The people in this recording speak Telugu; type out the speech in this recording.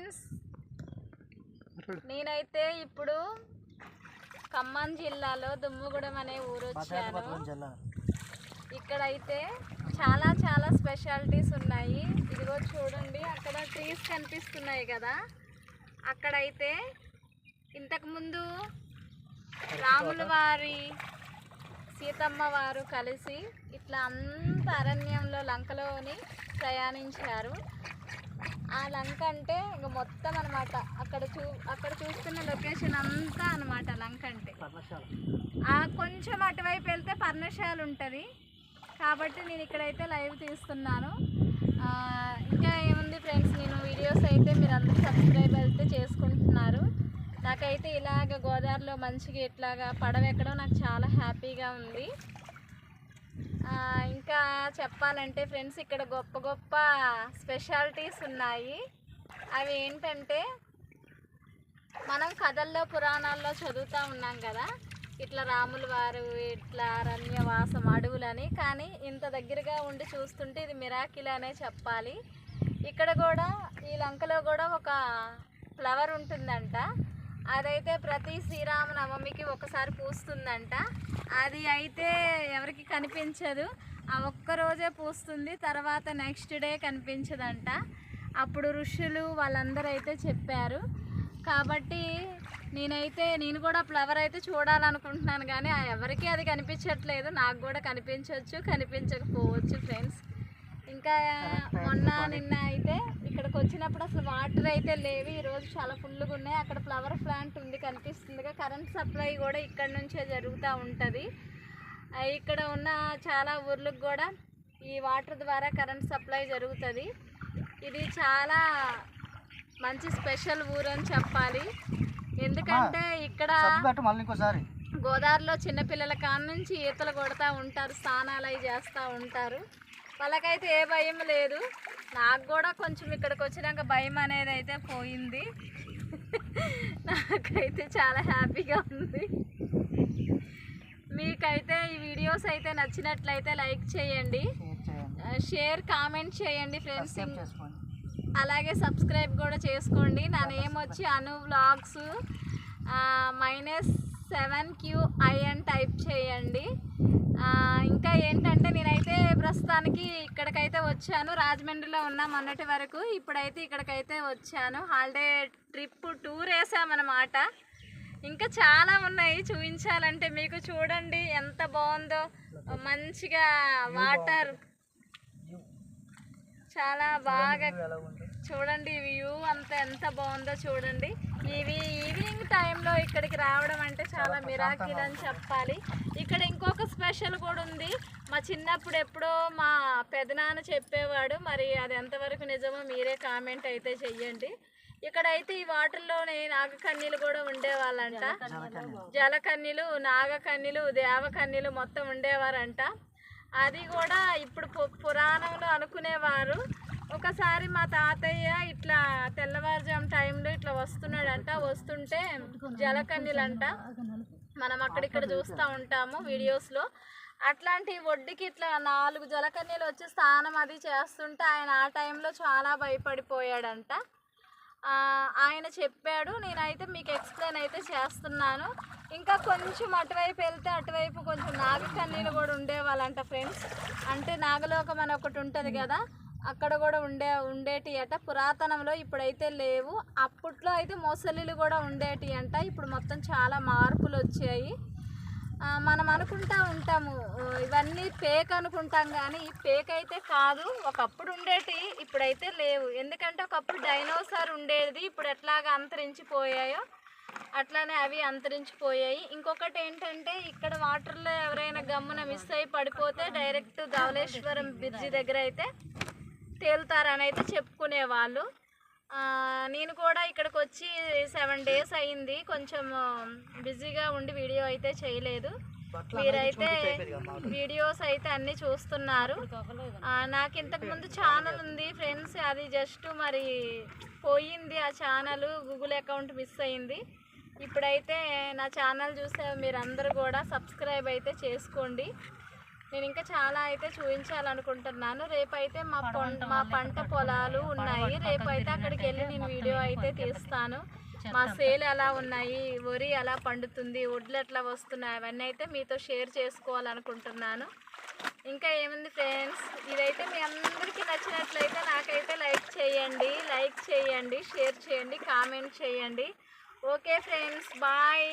ఫ్రెండ్స్, నేనైతే ఇప్పుడు ఖమ్మం జిల్లాలో దుమ్ముగూడెం అనే ఊరు వచ్చాను. ఇక్కడైతే చాలా చాలా స్పెషాలిటీస్ ఉన్నాయి. ఇదిగో చూడండి, అక్కడ ట్రీస్ కనిపిస్తున్నాయి కదా. అక్కడైతే ఇంతకుముందు రాముల వారి సీతమ్మ వారు కలిసి ఇట్లా అంత అరణ్యంలో లంకలోని ప్రయాణించారు. ఆ లంక అంటే ఇంక మొత్తం అనమాట. అక్కడ చూస్తున్న లొకేషన్ అంతా అనమాట లంక అంటే. కొంచెం అటువైపు వెళ్తే పర్ణశాల ఉంటుంది కాబట్టి నేను ఇక్కడైతే లైవ్ తీస్తున్నాను. ఇంకా ఏముంది ఫ్రెండ్స్, నేను వీడియోస్ అయితే మీరు అందరూ సబ్స్క్రైబ్ అయితే చేసుకుంటున్నారు. నాకైతే ఇలాగ గోదావరిలో మంచిగా ఇట్లాగా పడవ ఎక్కడం నాకు చాలా హ్యాపీగా ఉంది. ఇంకా చెప్పాలంటే ఫ్రెండ్స్, ఇక్కడ గొప్ప గొప్ప స్పెషాలిటీస్ ఉన్నాయి. అవి ఏంటంటే, మనం కథల్లో పురాణాల్లో చదువుతూ ఉన్నాం కదా, ఇట్లా రాముల వారు ఇట్లా అరణ్యవాసం అడవులని. కానీ ఇంత దగ్గరగా ఉండి చూస్తుంటే ఇది మిరాకిల్ అనే చెప్పాలి. ఇక్కడ కూడా ఈ లంకలో కూడా ఒక ఫ్లవర్ ఉంటుందంట. అదైతే ప్రతి శ్రీరామనవమికి ఒకసారి పూస్తుందంట. అది అయితే ఎవరికి కనిపించదు, ఆ ఒక్కరోజే పూస్తుంది, తర్వాత నెక్స్ట్ డే కనిపించదంట. అప్పుడు ఋషులు వాళ్ళందరూ అయితే చెప్పారు. కాబట్టి నేను కూడా ఫ్లవర్ అయితే చూడాలనుకుంటున్నాను, కానీ ఎవరికి అది కనిపించట్లేదు. నాకు కూడా కనిపించవచ్చు, కనిపించకపోవచ్చు ఫ్రెండ్స్. ఇంకా మొన్న నిన్న అయితే ఇక్కడికి వచ్చినప్పుడు అసలు వాటర్ అయితే లేవు. ఈరోజు చాలా ఫుల్గా ఉన్నాయి. అక్కడ ఫ్లవర్ ప్లాంట్ ఉంది కనిపిస్తుందిగా. కరెంట్ సప్లై కూడా ఇక్కడ నుంచే జరుగుతూ ఉంటుంది. ఇక్కడ ఉన్న చాలా ఊర్లకు కూడా ఈ వాటర్ ద్వారా కరెంట్ సప్లై జరుగుతుంది. ఇది చాలా మంచి స్పెషల్ ఊరు అని చెప్పాలి. ఎందుకంటే ఇక్కడ గోదావరిలో చిన్నపిల్లల కాడ నుంచి ఈతలు కొడుతూ ఉంటారు, స్నానాలు అవి చేస్తూ ఉంటారు. వాళ్ళకైతే ఏ భయం లేదు. నాకు కూడా కొంచెం ఇక్కడికి వచ్చినాక భయం అనేది అయితే పోయింది. నాకైతే చాలా హ్యాపీగా ఉంది. మీకైతే ఈ వీడియోస్ అయితే నచ్చినట్లయితే లైక్ చేయండి, షేర్ కామెంట్ చేయండి ఫ్రెండ్స్. అలాగే సబ్స్క్రైబ్ కూడా చేసుకోండి. నా నేమ్ వచ్చి అను వ్లాగ్స్ -7QI అని టైప్ చేయండి. ఇంకా ఏంటంటే, నేనైతే ప్రస్తుతానికి ఇక్కడికైతే వచ్చాను. రాజమండ్రిలో ఉన్నా మొన్నటి వరకు. ఇప్పుడైతే ఇక్కడికైతే వచ్చాను. హాలిడే ట్రిప్ టూర్ వేసామన్నమాట. ఇంకా చాలా ఉన్నాయి చూపించాలంటే మీకు. చూడండి ఎంత బాగుందో, మంచిగా వాటర్ చాలా బాగా చూడండి. వ్యూ అంతా ఎంత బాగుందో చూడండి. ఈవినింగ్ టైంలో ఇక్కడికి రావడం అంటే చాలా మిరాకిల్ అని చెప్పాలి. ఇక్కడ ఇంకొక స్పెషల్ కూడా ఉంది. మా చిన్నప్పుడు ఎప్పుడో మా పెదనాన్న చెప్పేవాడు, మరి అది ఎంతవరకు నిజమో మీరే కామెంట్ అయితే చెయ్యండి. ఇక్కడైతే ఈ వాటర్లోనే నాగకన్యలు కూడా ఉండేవాళ్ళంట. జలకన్యలు, నాగకన్యలు, దేవకన్యలు మొత్తం ఉండేవారంట. అది కూడా ఇప్పుడు పురాణంలో అనుకునేవారు. ఒకసారి మా తాతయ్య ఇట్లా తెల్లవారుజాము టైంలో ఇట్లా వస్తున్నాడంట. వస్తుంటే జలకన్యలంట, మనం అక్కడిక్కడ చూస్తూ ఉంటాము వీడియోస్లో. అట్లాంటి ఒడ్డుకి ఇట్లా 4 జలకన్యలు వచ్చి స్నానం అది చేస్తుంటే ఆయన ఆ టైంలో చాలా భయపడిపోయాడంట. ఆయన చెప్పాడు. నేనైతే మీకు ఎక్స్ప్లెయిన్ అయితే చేస్తున్నాను. ఇంకా కొంచెం అటువైపు వెళ్తే అటువైపు కొంచెం నాగకన్యలు కూడా ఉండేవాళ్ళంట ఫ్రెండ్స్. అంటే నాగలోకం అని ఒకటి ఉంటుంది కదా, అక్కడ కూడా ఉండేటి అట పురాతనంలో. ఇప్పుడైతే లేవు. అప్పట్లో అయితే మొసలిలు కూడా ఉండేటి అంట. ఇప్పుడు మొత్తం చాలా మార్పులు వచ్చాయి. మనం అనుకుంటా ఉంటాము ఇవన్నీ ఫేక్ అనుకుంటాం, కానీ ఫేక్ అయితే కాదు. ఒకప్పుడు ఉండేటి, ఇప్పుడైతే లేవు. ఎందుకంటే ఒకప్పుడు డైనోసార్ ఉండేది, ఇప్పుడు ఎట్లాగా అంతరించిపోయాయో అట్లానే అవి అంతరించిపోయాయి. ఇంకొకటి ఏంటంటే, ఇక్కడ వాటర్లో ఎవరైనా గమ్మున మిస్ అయ్యి పడిపోతే డైరెక్ట్ ధవళేశ్వరం బ్రిడ్జి దగ్గర అయితే తేలుతారని అయితే చెప్పుకునేవాళ్ళు. నేను కూడా ఇక్కడికి వచ్చి 7 days అయింది. కొంచెం బిజీగా ఉండి వీడియో అయితే చేయలేదు. మీరైతే వీడియోస్ అయితే అన్నీ చూస్తున్నారు. నాకు ఇంతకుముందు ఛానల్ ఉంది ఫ్రెండ్స్, అది జస్ట్ మరి పోయింది. ఆ ఛానల్ గూగుల్ అకౌంట్ మిస్ అయింది. ఇప్పుడైతే నా ఛానల్ చూసే మీరందరూ కూడా సబ్స్క్రైబ్ అయితే చేసుకోండి. నేను ఇంకా చాలా అయితే చూపించాలనుకుంటున్నాను. రేపైతే మా పంట పొలాలు ఉన్నాయి. రేపైతే అక్కడికి వెళ్ళి నేను వీడియో అయితే అయితే తీస్తాను. మా సేల్ ఎలా ఉన్నాయి, వరి ఎలా పండుతుంది, వడ్లు ఎట్లా వస్తున్నాయి, అవన్నీ అయితే మీతో షేర్ చేసుకోవాలనుకుంటున్నాను. ఇంకా ఏముంది ఫ్రెండ్స్, ఇదైతే మీ అందరికీ నచ్చినట్లయితే నాకైతే లైక్ చేయండి, షేర్ చేయండి, కామెంట్ చేయండి. Okay friends, bye.